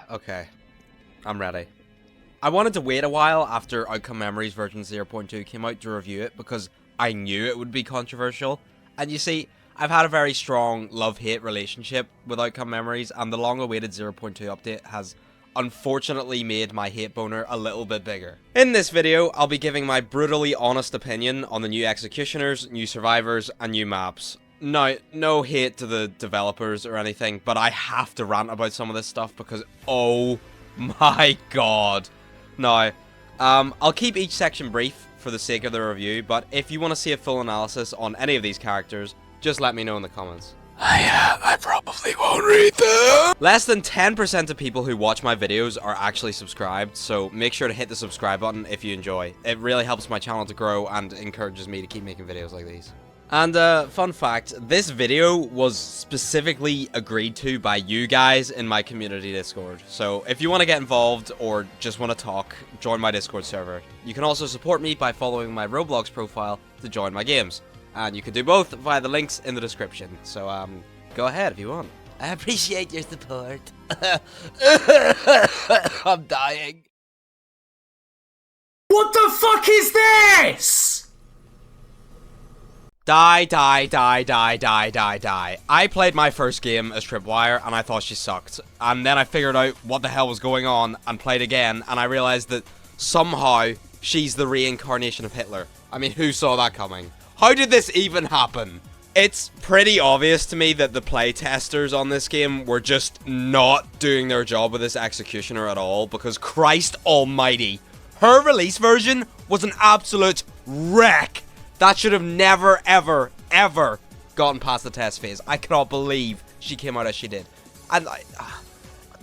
Okay. I'm ready. I wanted to wait a while after Outcome Memories version 0.2 came out to review it because I knew it would be controversial. And you see, I've had a very strong love-hate relationship with Outcome Memories, and the long-awaited 0.2 update has unfortunately made my hate boner a little bit bigger. In this video, I'll be giving my brutally honest opinion on the new executioners, new survivors, and new maps. Now, no hate to the developers or anything, but I have to rant about some of this stuff because, oh my god. Now, I'll keep each section brief for the sake of the review, but if you want to see a full analysis on any of these characters, just let me know in the comments. I probably won't read them. Less than 10% of people who watch my videos are actually subscribed, so make sure to hit the subscribe button if you enjoy. It really helps my channel to grow and encourages me to keep making videos like these. And fun fact, this video was specifically agreed to by you guys in my community Discord. So if you want to get involved or just want to talk, join my Discord server. You can also support me by following my Roblox profile to join my games. And you can do both via the links in the description. So go ahead if you want. I appreciate your support. I'm dying. What the fuck is this? Die. I played my first game as Tripwire, and I thought she sucked. And then I figured out what the hell was going on, and played again, and I realized that somehow she's the reincarnation of Hitler. I mean, who saw that coming? How did this even happen? It's pretty obvious to me that the playtesters on this game were just not doing their job with this executioner at all, because Christ almighty, her release version was an absolute wreck. That should have never, ever, ever gotten past the test phase. I cannot believe she came out as she did. And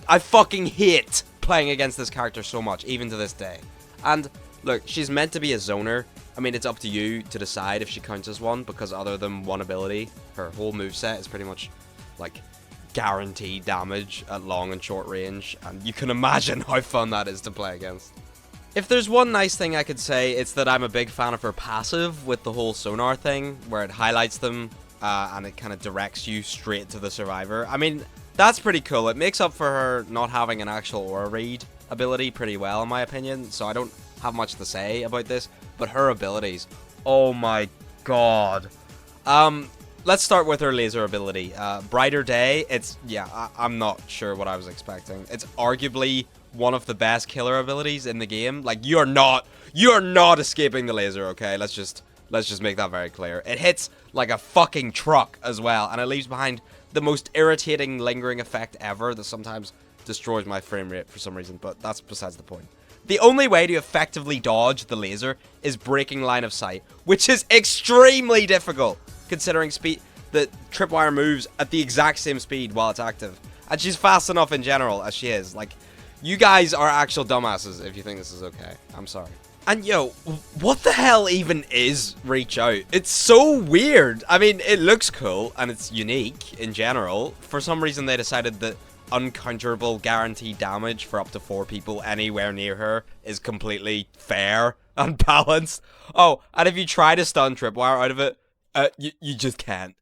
I fucking hate playing against this character so much, even to this day. And look, she's meant to be a zoner. I mean, it's up to you to decide if she counts as one, because other than one ability, her whole moveset is pretty much, like, guaranteed damage at long and short range. And you can imagine how fun that is to play against. If there's one nice thing I could say, it's that I'm a big fan of her passive with the whole sonar thing, where it highlights them, and it kind of directs you straight to the survivor. I mean, that's pretty cool. It makes up for her not having an actual aura read ability pretty well, in my opinion, so I don't have much to say about this, but her abilities, oh my god. Let's start with her laser ability. Brighter Day, I'm not sure what I was expecting. It's arguably one of the best killer abilities in the game. Like, you're not escaping the laser, okay? Let's just make that very clear. It hits like a fucking truck as well, and it leaves behind the most irritating lingering effect ever that sometimes destroys my frame rate for some reason, but that's besides the point. The only way to effectively dodge the laser is breaking line of sight, which is extremely difficult, considering that Tripwire moves at the exact same speed while it's active. And she's fast enough in general, as she is. Like, you guys are actual dumbasses if you think this is okay. I'm sorry. And yo, what the hell even is Reach Out? It's so weird. I mean, it looks cool, and it's unique in general. For some reason, they decided that uncounterable guaranteed damage for up to 4 people anywhere near her is completely fair and balanced. Oh, and if you try to stun Tripwire out of it, you just can't.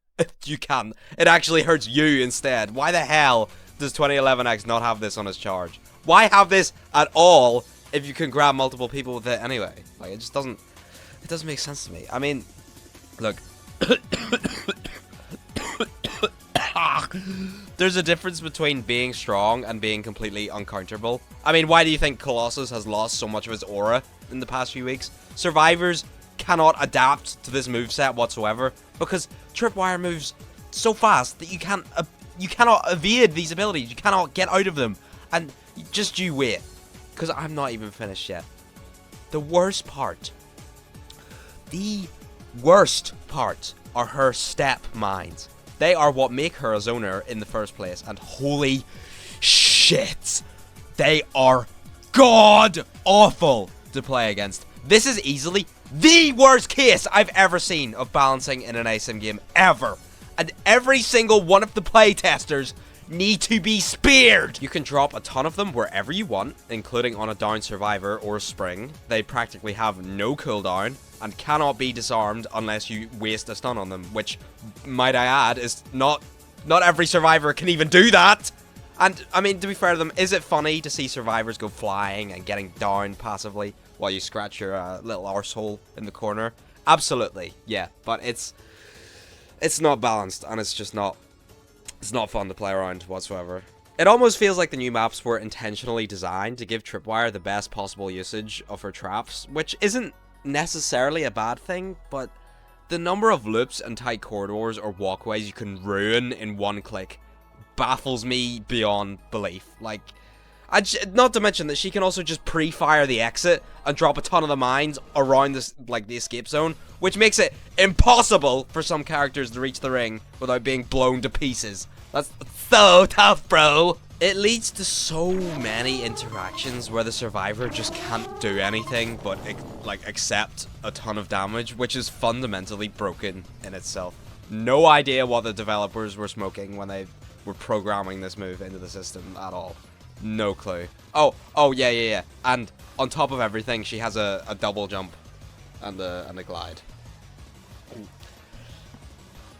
You can't. It actually hurts you instead. Why the hell does 2011X not have this on his charge? Why have this at all if you can grab multiple people with it anyway? Like, it just doesn't make sense to me. I mean, look. There's a difference between being strong and being completely uncounterable. I mean, why do you think Kolossos has lost so much of his aura in the past few weeks? Survivors cannot adapt to this moveset whatsoever because Tripwire moves so fast that you cannot evade these abilities. You cannot get out of them. And just you wait, because I'm not even finished yet. The worst part are her step mines. They are what make her a zoner in the first place, and holy shit, they are god awful to play against. This is easily the worst case I've ever seen of balancing in an asym game ever, and every single one of the playtesters need to be speared. You can drop a ton of them wherever you want, including on a down survivor or a spring. They practically have no cooldown and cannot be disarmed unless you waste a stun on them, which, might I add, is not every survivor can even do that. And, I mean, to be fair to them, is it funny to see survivors go flying and getting down passively while you scratch your little arsehole in the corner? Absolutely, yeah. But it's not balanced, and it's just not... It's not fun to play around whatsoever. It almost feels like the new maps were intentionally designed to give Tripwire the best possible usage of her traps, which isn't necessarily a bad thing, but the number of loops and tight corridors or walkways you can ruin in one click baffles me beyond belief. Like, not to mention that she can also just pre-fire the exit and drop a ton of the mines around this, like, the escape zone, which makes it impossible for some characters to reach the ring without being blown to pieces. That's so tough, bro. It leads to so many interactions where the survivor just can't do anything but, like, accept a ton of damage, which is fundamentally broken in itself. No idea what the developers were smoking when they were programming this move into the system at all. No clue. Oh, yeah. And on top of everything, she has a double jump and a glide.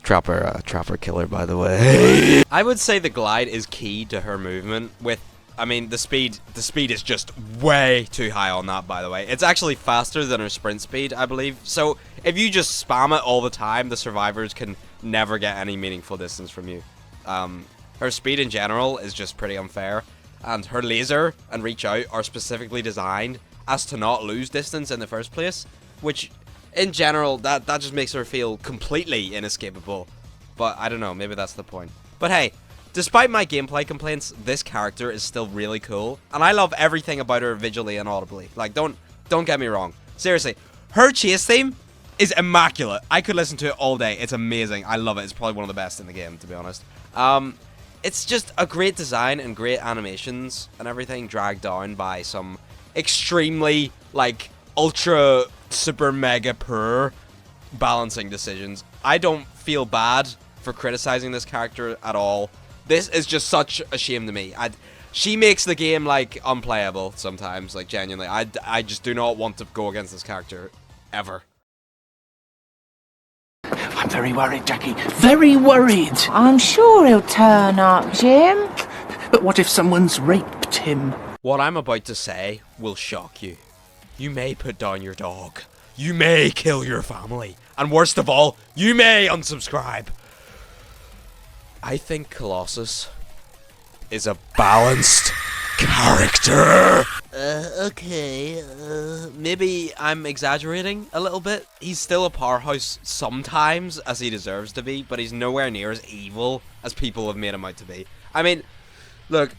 Trapper killer, by the way. I would say the glide is key to her movement with, I mean, the speed is just way too high on that, by the way. It's actually faster than her sprint speed, I believe. So if you just spam it all the time, the survivors can never get any meaningful distance from you. Her speed in general is just pretty unfair, and her laser and reach out are specifically designed as to not lose distance in the first place, which in general, that just makes her feel completely inescapable. But I don't know, maybe that's the point. But hey, despite my gameplay complaints, this character is still really cool, and I love everything about her visually and audibly. Like, don't get me wrong. Seriously, her chase theme is immaculate. I could listen to it all day. It's amazing. I love it. It's probably one of the best in the game, to be honest. It's just a great design and great animations and everything, dragged down by some extremely, like, ultra super mega poor balancing decisions. I don't feel bad for criticizing this character at all. This is just such a shame to me. She makes the game, like, unplayable sometimes, like, genuinely. I just do not want to go against this character ever. I'm very worried, Jackie. Very worried. I'm sure he'll turn up, Jim. But what if someone's raped him? What I'm about to say will shock you. You may put down your dog. You may kill your family. And worst of all, you may unsubscribe. I think Kolossos is a balanced character. Okay. Maybe I'm exaggerating a little bit. He's still a powerhouse sometimes, as he deserves to be, but he's nowhere near as evil as people have made him out to be. I mean, look,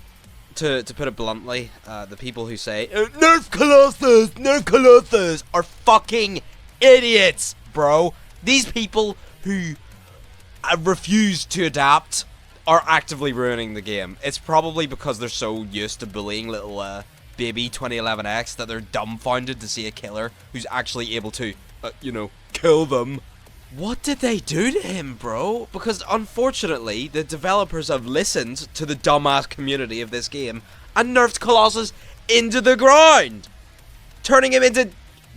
to put it bluntly, the people who say, Nerf Kolossos are fucking idiots, bro. These people who refuse to adapt are actively ruining the game. It's probably because they're so used to bullying little baby 2011X that they're dumbfounded to see a killer who's actually able to, you know, kill them. What did they do to him, bro? Because unfortunately, the developers have listened to the dumbass community of this game and nerfed Kolossos into the ground, turning him into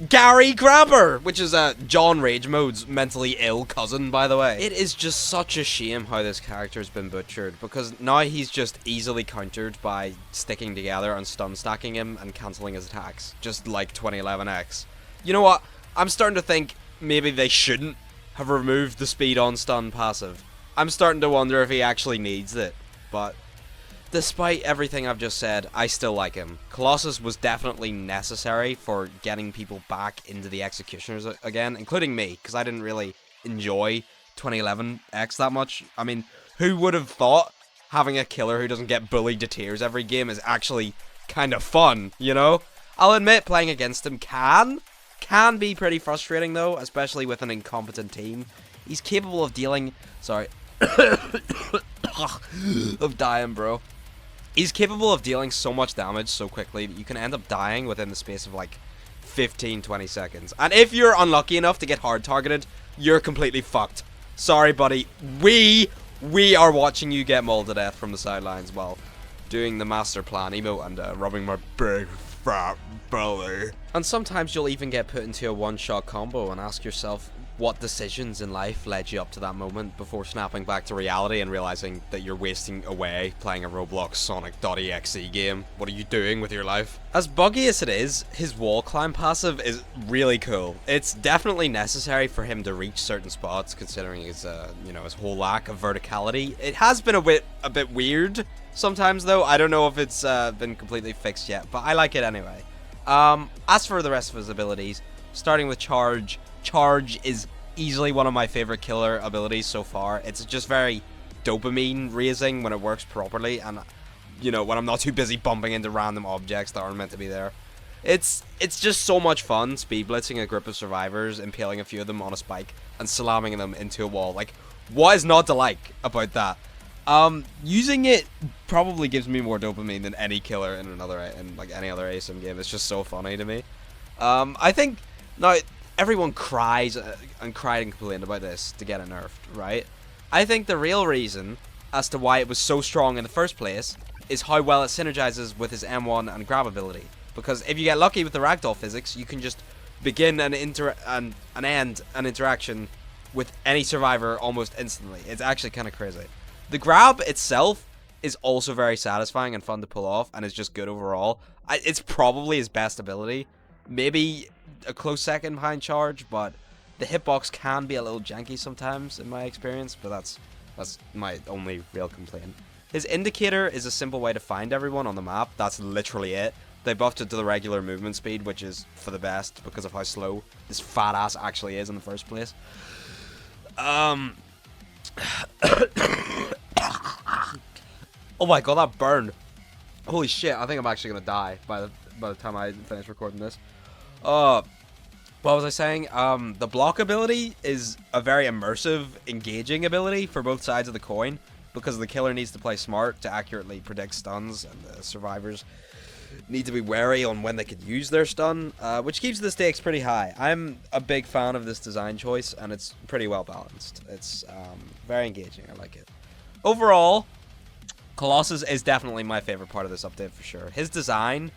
Gary Grabber, which is John Rage Mode's mentally ill cousin, by the way. It is just such a shame how this character's been butchered, because now he's just easily countered by sticking together and stun stacking him and cancelling his attacks, just like 2011X. You know what? I'm starting to think maybe they shouldn't have removed the speed on stun passive. I'm starting to wonder if he actually needs it, but despite everything I've just said, I still like him. Kolossos was definitely necessary for getting people back into the Executioners again, including me, because I didn't really enjoy 2011X that much. I mean, who would have thought having a killer who doesn't get bullied to tears every game is actually kind of fun, you know? I'll admit playing against him can be pretty frustrating, though, especially with an incompetent team. He's capable of dealing... Sorry. of dying, bro. He's capable of dealing so much damage so quickly that you can end up dying within the space of like 15-20 seconds. And if you're unlucky enough to get hard targeted, you're completely fucked. Sorry, buddy. We are watching you get mauled to death from the sidelines while doing the master plan emote and rubbing my big fat belly. And sometimes you'll even get put into a one-shot combo and ask yourself what decisions in life led you up to that moment before snapping back to reality and realizing that you're wasting away playing a Roblox Sonic.exe game. What are you doing with your life? As buggy as it is, his wall climb passive is really cool. It's definitely necessary for him to reach certain spots, considering his, his whole lack of verticality. It has been a bit weird sometimes, though. I don't know if it's been completely fixed yet, but I like it anyway. As for the rest of his abilities, starting with Charge. Charge is easily one of my favorite killer abilities so far. It's just very dopamine raising when it works properly, and when I'm not too busy bumping into random objects that aren't meant to be there. It's just so much fun speed blitzing a group of survivors, impaling a few of them on a spike and slamming them into a wall. Like, what is not to like about that? Using it probably gives me more dopamine than any killer in any other asym game. It's just so funny to me. I think now everyone cries and cried and complained about this to get it nerfed, right? I think the real reason as to why it was so strong in the first place is how well it synergizes with his M1 and grab ability. Because if you get lucky with the ragdoll physics, you can just begin and end an interaction with any survivor almost instantly. It's actually kind of crazy. The grab itself is also very satisfying and fun to pull off, and is just good overall. It's probably his best ability. Maybe a close second behind Charge, but the hitbox can be a little janky sometimes in my experience, but that's my only real complaint. His indicator is a simple way to find everyone on the map. That's literally it. They buffed it to the regular movement speed, which is for the best because of how slow this fat ass actually is in the first place. Oh my god, that burned. Holy shit, I think I'm actually gonna die by the time I finish recording this. What was I saying? The block ability is a very immersive, engaging ability for both sides of the coin, because the killer needs to play smart to accurately predict stuns, and the survivors need to be wary on when they could use their stun, which keeps the stakes pretty high. I'm a big fan of this design choice, and it's pretty well balanced. It's very engaging. I like it. Overall, Kolossos is definitely my favorite part of this update for sure. His design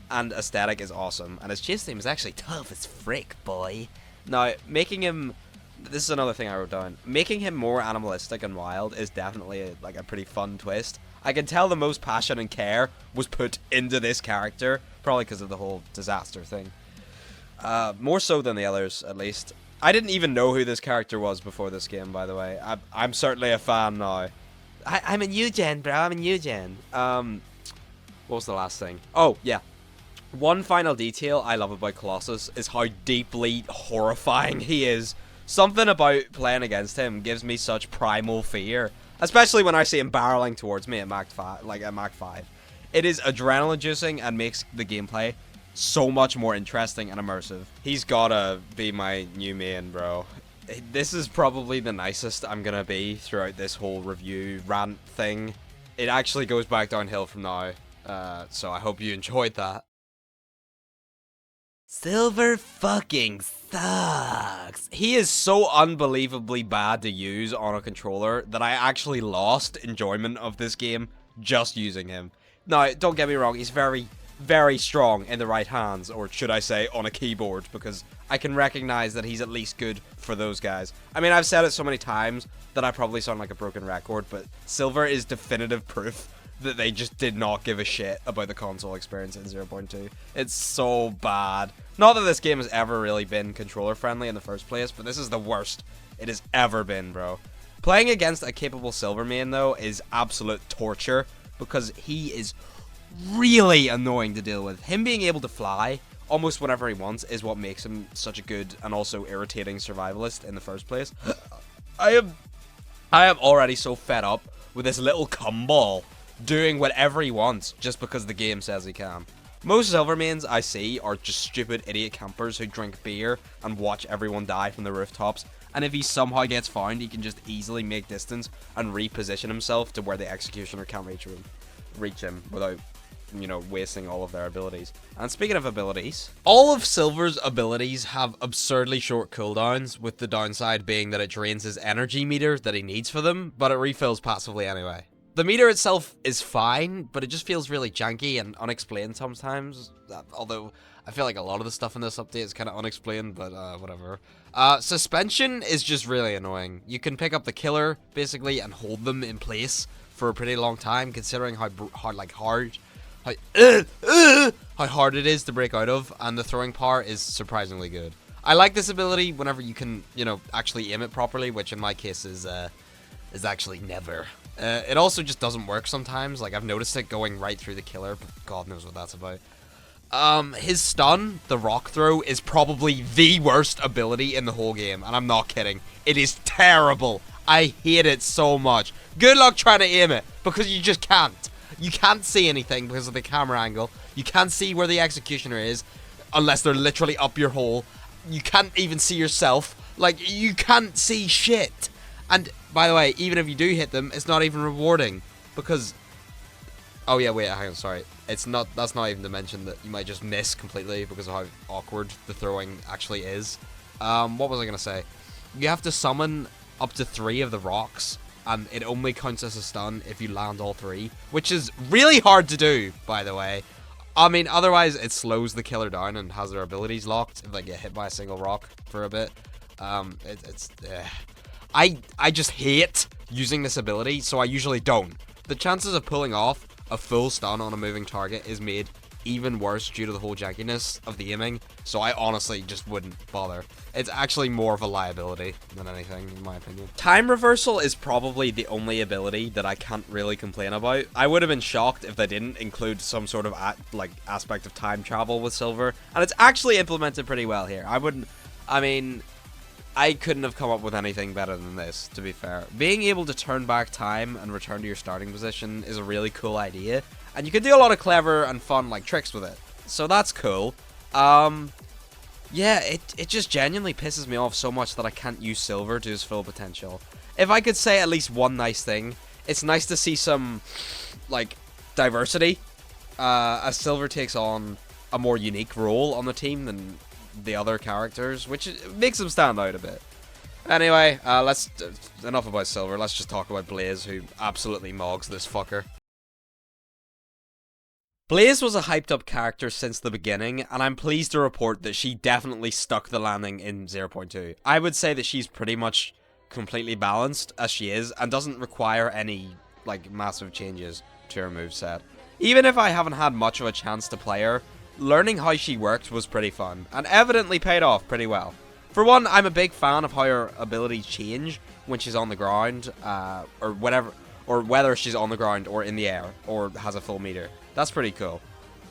and aesthetic is awesome, and his chase theme is actually tough as frick, boy. Now, making him... This is another thing I wrote down. Making him more animalistic and wild is definitely a pretty fun twist. I can tell the most passion and care was put into this character, probably because of the whole disaster thing. More so than the others, at least. I didn't even know who this character was before this game, by the way. I'm certainly a fan now. I'm a new gen, bro. I'm a new gen. What was the last thing? Oh, yeah. One final detail I love about Kolossos is how deeply horrifying he is. Something about playing against him gives me such primal fear, especially when I see him barreling towards me at Mach 5. It is adrenaline-inducing and makes the gameplay so much more interesting and immersive. He's gotta be my new main, bro. This is probably the nicest I'm gonna be throughout this whole review rant thing. It actually goes back downhill from now, so I hope you enjoyed that. Silver fucking sucks. He is so unbelievably bad to use on a controller that I actually lost enjoyment of this game just using him. Now, don't get me wrong, he's very, very strong in the right hands, or should I say on a keyboard, because I can recognize that he's at least good for those guys. I mean, I've said it so many times that I probably sound like a broken record, but Silver is definitive proof that they just did not give a shit about the console experience in 0.2. It's so bad. Not that this game has ever really been controller friendly in the first place, but this is the worst it has ever been, bro. Playing against a capable Silver main, though, is absolute torture, because he is really annoying to deal with. Him being able to fly almost whenever he wants is what makes him such a good and also irritating survivalist in the first place. I am already so fed up with this little cum ball doing whatever he wants just because the game says he can. Most Silver mains I see are just stupid idiot campers who drink beer and watch everyone die from the rooftops, and if he somehow gets found, he can just easily make distance and reposition himself to where the executioner can't reach him without, wasting all of their abilities. And speaking of abilities, all of Silver's abilities have absurdly short cooldowns, with the downside being that it drains his energy meter that he needs for them, but it refills passively anyway. The meter itself is fine, but it just feels really janky and unexplained sometimes. Although, I feel like a lot of the stuff in this update is kind of unexplained, but whatever. Suspension is just really annoying. You can pick up the killer, basically, and hold them in place for a pretty long time, considering how hard it is to break out of, and the throwing power is surprisingly good. I like this ability whenever you can, you know, actually aim it properly, which in my case is actually never. It also just doesn't work sometimes. Like, I've noticed it going right through the killer, but God knows what that's about. His stun, the rock throw, is probably the worst ability in the whole game, and I'm not kidding. It is terrible. I hate it so much. Good luck trying to aim it, because you just can't. You can't see anything because of the camera angle. You can't see where the executioner is, unless they're literally up your hole. You can't even see yourself. Like, you can't see shit. And, by the way, even if you do hit them, it's not even rewarding, because... Oh, yeah, wait, hang on, sorry. That's not even to mention that you might just miss completely because of how awkward the throwing actually is. What was I going to say? You have to summon up to 3 of the rocks, and it only counts as a stun if you land all 3, which is really hard to do, by the way. I mean, otherwise, it slows the killer down and has their abilities locked if they get hit by a single rock for a bit. I just hate using this ability, so I usually don't. The chances of pulling off a full stun on a moving target is made even worse due to the whole jankiness of the aiming, so I honestly just wouldn't bother. It's actually more of a liability than anything, in my opinion. Time reversal is probably the only ability that I can't really complain about. I would have been shocked if they didn't include some sort of aspect of time travel with Silver, and it's actually implemented pretty well here. I couldn't have come up with anything better than this, to be fair. Being able to turn back time and return to your starting position is a really cool idea, and you can do a lot of clever and fun, like, tricks with it. So that's cool. Yeah, it just genuinely pisses me off so much that I can't use Silver to his full potential. If I could say at least one nice thing, it's nice to see some, like, diversity, as Silver takes on a more unique role on the team than the other characters, which makes them stand out a bit. Anyway, enough about Silver, let's just talk about Blaze, who absolutely mogs this fucker. Blaze was a hyped up character since the beginning, and I'm pleased to report that she definitely stuck the landing in 0.2. I would say that she's pretty much completely balanced as she is, and doesn't require any, like, massive changes to her moveset. Even if I haven't had much of a chance to play her, learning how she worked was pretty fun, and evidently paid off pretty well. For one, I'm a big fan of how her abilities change when she's on the ground, or whether she's on the ground or in the air, or has a full meter. That's pretty cool.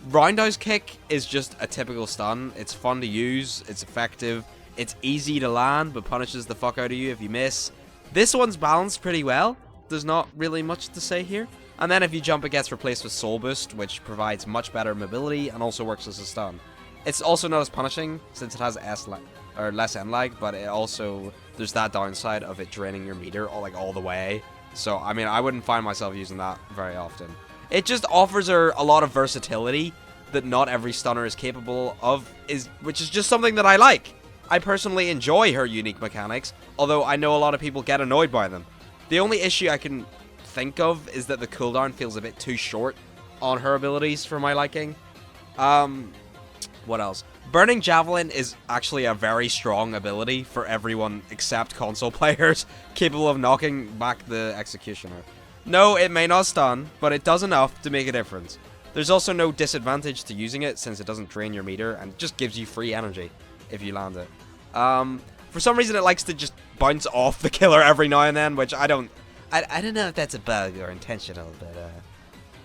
Roundhouse kick is just a typical stun. It's fun to use, it's effective, it's easy to land, but punishes the fuck out of you if you miss. This one's balanced pretty well. There's not really much to say here. And then if you jump, it gets replaced with Soul Boost, which provides much better mobility and also works as a stun. It's also not as punishing, since it has less end lag, but it also, there's that downside of it draining your meter all the way. So, I mean, I wouldn't find myself using that very often. It just offers her a lot of versatility that not every stunner is capable of, which is just something that I like. I personally enjoy her unique mechanics, although I know a lot of people get annoyed by them. The only issue I can think of is that the cooldown feels a bit too short on her abilities for my liking. What else? Burning Javelin is actually a very strong ability for everyone except console players, capable of knocking back the executioner. No, it may not stun, but it does enough to make a difference. There's also no disadvantage to using it, since it doesn't drain your meter and it just gives you free energy if you land it. For some reason it likes to just bounce off the killer every now and then, which I don't know if that's a bug or intentional, but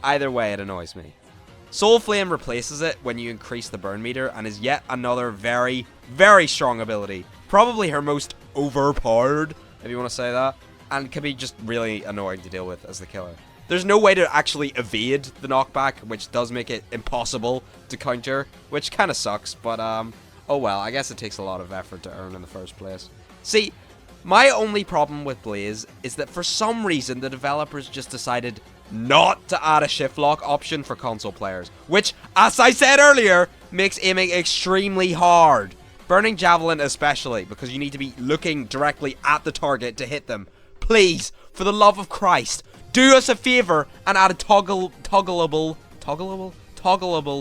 either way it annoys me. Soul Flame replaces it when you increase the burn meter, and is yet another very, very strong ability. Probably her most overpowered, if you want to say that, and can be just really annoying to deal with as the killer. There's no way to actually evade the knockback, which does make it impossible to counter, which kind of sucks, but oh well, I guess it takes a lot of effort to earn in the first place. See, my only problem with Blaze is that for some reason the developers just decided not to add a shift lock option for console players, which, as I said earlier, makes aiming extremely hard. Burning Javelin especially, because you need to be looking directly at the target to hit them. Please, for the love of Christ, do us a favor and add a toggleable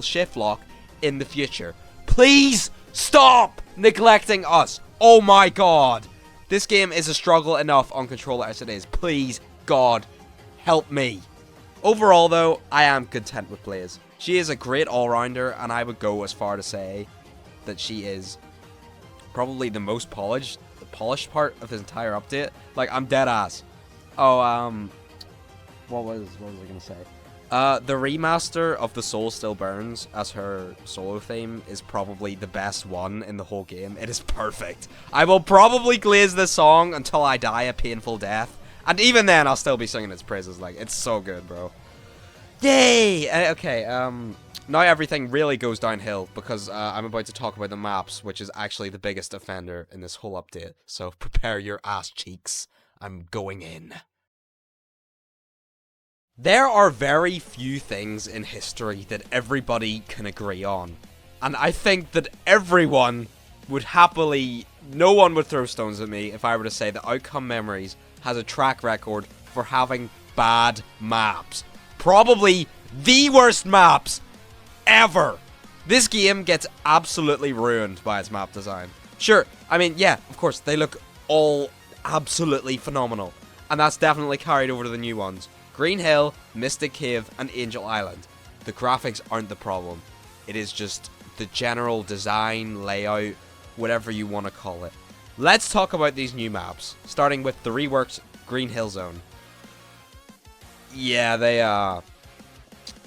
shift lock in the future. Please stop neglecting us. Oh my god. This game is a struggle enough on controller as it is. Please, God, help me. Overall, though, I am content with Blaze. She is a great all-rounder, and I would go as far to say that she is probably the most polished part of this entire update. Like, I'm dead ass. Oh, what was I gonna say? The remaster of The Soul Still Burns as her solo theme is probably the best one in the whole game. It is perfect. I will probably glaze this song until I die a painful death. And even then, I'll still be singing its praises. Like, it's so good, bro. Yay! Okay, now everything really goes downhill because I'm about to talk about the maps, which is actually the biggest offender in this whole update. So prepare your ass cheeks. I'm going in. There are very few things in history that everybody can agree on. And I think that everyone would happily... No one would throw stones at me if I were to say that outcomememories has a track record for having bad maps. Probably the worst maps ever. This game gets absolutely ruined by its map design. Sure, I mean, yeah, of course, they look all absolutely phenomenal. And that's definitely carried over to the new ones. Green Hill, Mystic Cave, and Angel Island. The graphics aren't the problem. It is just the general design, layout, whatever you want to call it. Let's talk about these new maps, starting with the reworked Green Hill Zone. Yeah, they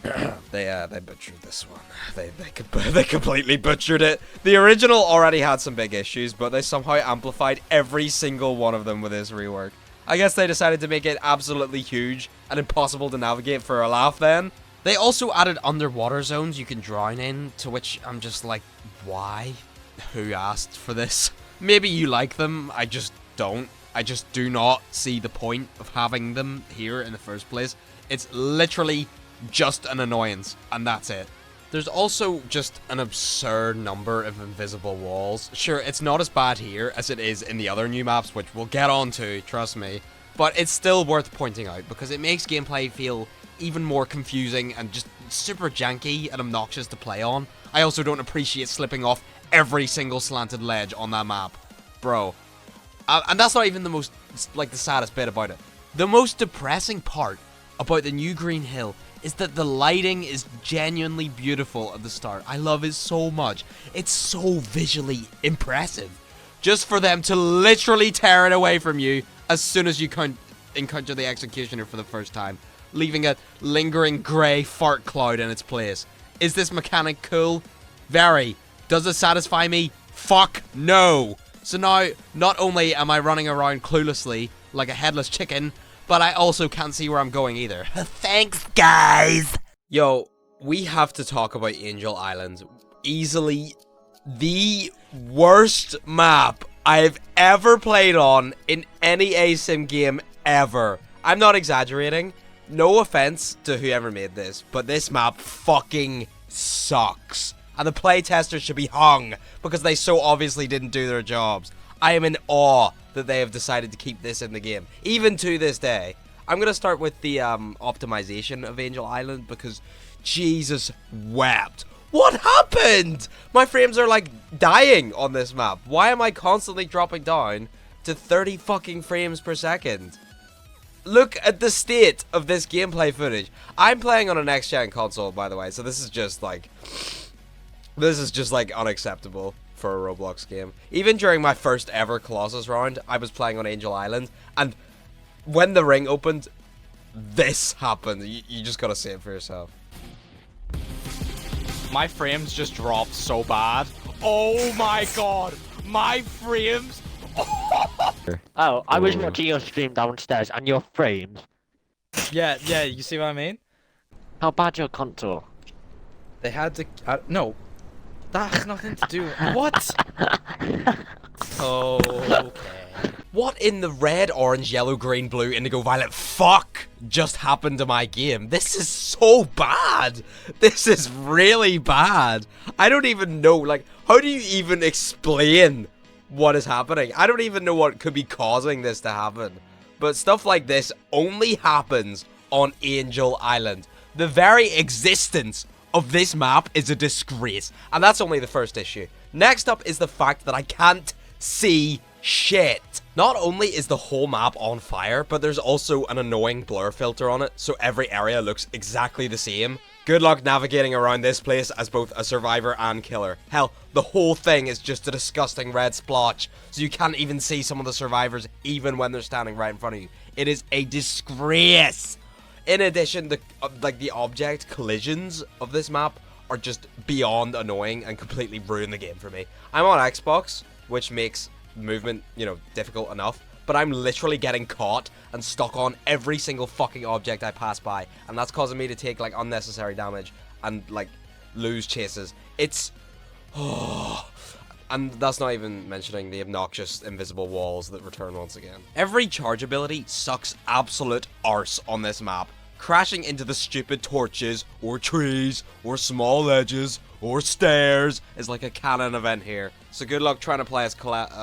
butchered this one. They completely butchered it. The original already had some big issues, but they somehow amplified every single one of them with this rework. I guess they decided to make it absolutely huge and impossible to navigate for a laugh then. They also added underwater zones you can drown in, to which I'm just like, why? Who asked for this? Maybe you like them, I just don't. I just do not see the point of having them here in the first place. It's literally just an annoyance, and that's it. There's also just an absurd number of invisible walls. Sure, it's not as bad here as it is in the other new maps, which we'll get on to, trust me. But it's still worth pointing out, because it makes gameplay feel even more confusing and just super janky and obnoxious to play on. I also don't appreciate slipping off every single slanted ledge on that map. Bro. And that's not even the most, like, the saddest bit about it. The most depressing part about the new Green Hill is that the lighting is genuinely beautiful at the start. I love it so much. It's so visually impressive. Just for them to literally tear it away from you as soon as you encounter the executioner for the first time, leaving a lingering grey fart cloud in its place. Is this mechanic cool? Very. Does it satisfy me? Fuck no. So now, not only am I running around cluelessly like a headless chicken, but I also can't see where I'm going either. Thanks, guys! Yo, we have to talk about Angel Island. Easily the worst map I've ever played on in any asym game ever. I'm not exaggerating. No offense to whoever made this, but this map fucking sucks. And the playtesters should be hung because they so obviously didn't do their jobs. I am in awe that they have decided to keep this in the game, even to this day. I'm going to start with the optimization of Angel Island because Jesus wept. What happened? My frames are like dying on this map. Why am I constantly dropping down to 30 fucking frames per second? Look at the state of this gameplay footage. I'm playing on a next-gen console, by the way, so this is just like unacceptable for a Roblox game. Even during my first ever Kolossos round, I was playing on Angel Island, and when the ring opened, this happened. You just gotta see it for yourself. My frames just dropped so bad. Oh my god, my frames. Oh, I was watching your stream downstairs and your frames. Yeah, you see what I mean? How bad your console? They had to. No, that has nothing to do. What? Oh, okay. What in the red, orange, yellow, green, blue, indigo, violet fuck just happened to my game? This is so bad. This is really bad. I don't even know, like, how do you even explain what is happening? I don't even know what could be causing this to happen. But stuff like this only happens on Angel Island. The very existence of this map is a disgrace, and that's only the first issue. Next up is the fact that I can't see shit. Not only is the whole map on fire, but there's also an annoying blur filter on it, so every area looks exactly the same. Good luck navigating around this place as both a survivor and killer. Hell, the whole thing is just a disgusting red splotch, so you can't even see some of the survivors even when they're standing right in front of you. It is a disgrace. In addition, the object collisions of this map are just beyond annoying and completely ruin the game for me. I'm on Xbox, which makes movement, you know, difficult enough, but I'm literally getting caught and stuck on every single fucking object I pass by, and that's causing me to take, like, unnecessary damage and, like, lose chases. It's... oh... And that's not even mentioning the obnoxious invisible walls that return once again. Every charge ability sucks absolute arse on this map. Crashing into the stupid torches, or trees, or small ledges, or stairs is like a canon event here. So good luck trying to play as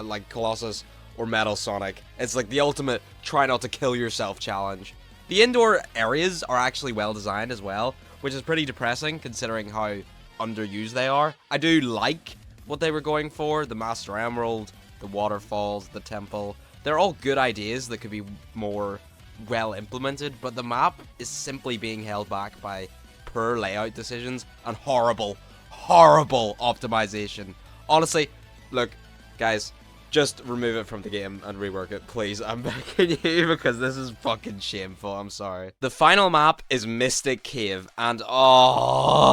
like Kolossos or Metal Sonic. It's like the ultimate try not to kill yourself challenge. The indoor areas are actually well designed as well, which is pretty depressing considering how underused they are. I do like what they were going for, the Master Emerald, the waterfalls, the temple. They're all good ideas that could be more well implemented, but the map is simply being held back by poor layout decisions and horrible optimization. Honestly, look, guys, just remove it from the game and rework it, please. I'm begging you, because this is fucking shameful. I'm sorry. The final map is Mystic Cave, and oh,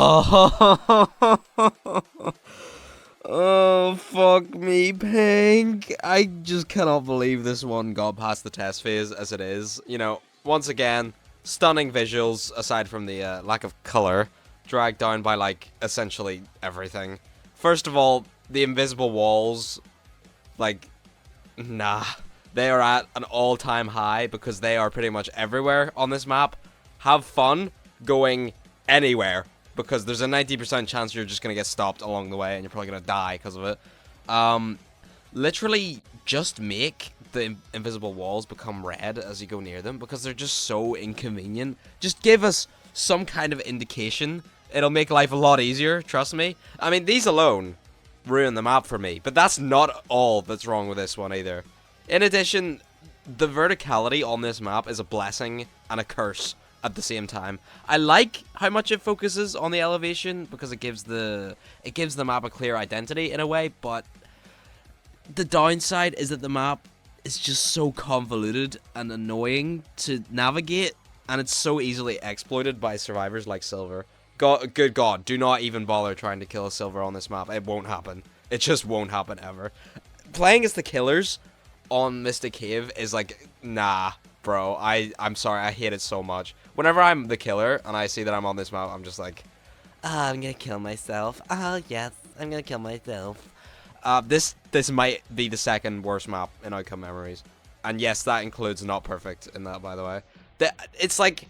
fuck me, Pink. I just cannot believe this one got past the test phase as it is. You know, once again, stunning visuals, aside from the lack of color, dragged down by, like, essentially everything. First of all, the invisible walls, like, nah. They are at an all-time high because they are pretty much everywhere on this map. Have fun going anywhere, because there's a 90% chance you're just going to get stopped along the way and you're probably going to die because of it. Literally just make the invisible walls become red as you go near them, because they're just so inconvenient. Just give us some kind of indication. It'll make life a lot easier, trust me. I mean, these alone ruin the map for me, but that's not all that's wrong with this one either. In addition, the verticality on this map is a blessing and a curse at the same time. I like how much it focuses on the elevation, because it gives the map a clear identity in a way, but the downside is that the map is just so convoluted and annoying to navigate, and it's so easily exploited by survivors like Silver. Good God, do not even bother trying to kill a Silver on this map. It won't happen. It just won't happen ever. Playing as the killers on Mystic Cave is like, nah, bro. I'm sorry, I hate it so much. Whenever I'm the killer and I see that I'm on this map, I'm just like, I'm gonna kill myself. Oh yes, I'm gonna kill myself. This might be the second worst map in Outcome Memories, and yes, that includes Not Perfect in that, by the way. It's like,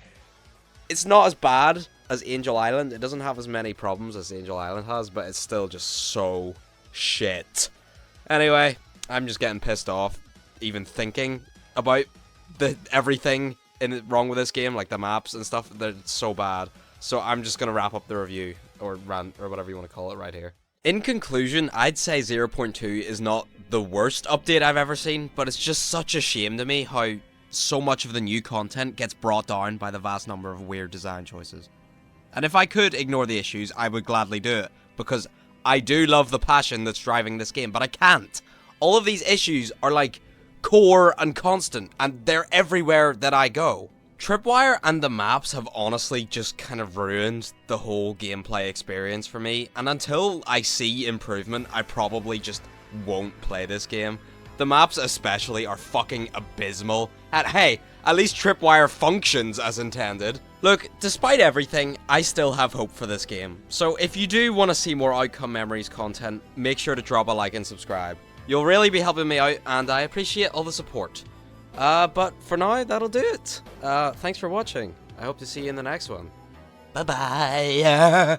it's not as bad as Angel Island. It doesn't have as many problems as Angel Island has, but it's still just so shit. Anyway, I'm just getting pissed off even thinking about everything wrong with this game, like the maps and stuff. They're so bad. So I'm just gonna wrap up the review, or rant, or whatever you want to call it, right here. In conclusion, I'd say 0.2 is not the worst update I've ever seen, but it's just such a shame to me how so much of the new content gets brought down by the vast number of weird design choices. And if I could ignore the issues, I would gladly do it, because I do love the passion that's driving this game, but I can't. All of these issues are like core and constant, and they're everywhere that I go. Tripwire and the maps have honestly just kind of ruined the whole gameplay experience for me, and until I see improvement, I probably just won't play this game. The maps especially are fucking abysmal, and hey, at least Tripwire functions as intended. Look, despite everything, I still have hope for this game. So if you do want to see more Outcome Memories content, make sure to drop a like and subscribe. You'll really be helping me out, and I appreciate all the support. But for now, that'll do it. Thanks for watching. I hope to see you in the next one. Bye-bye.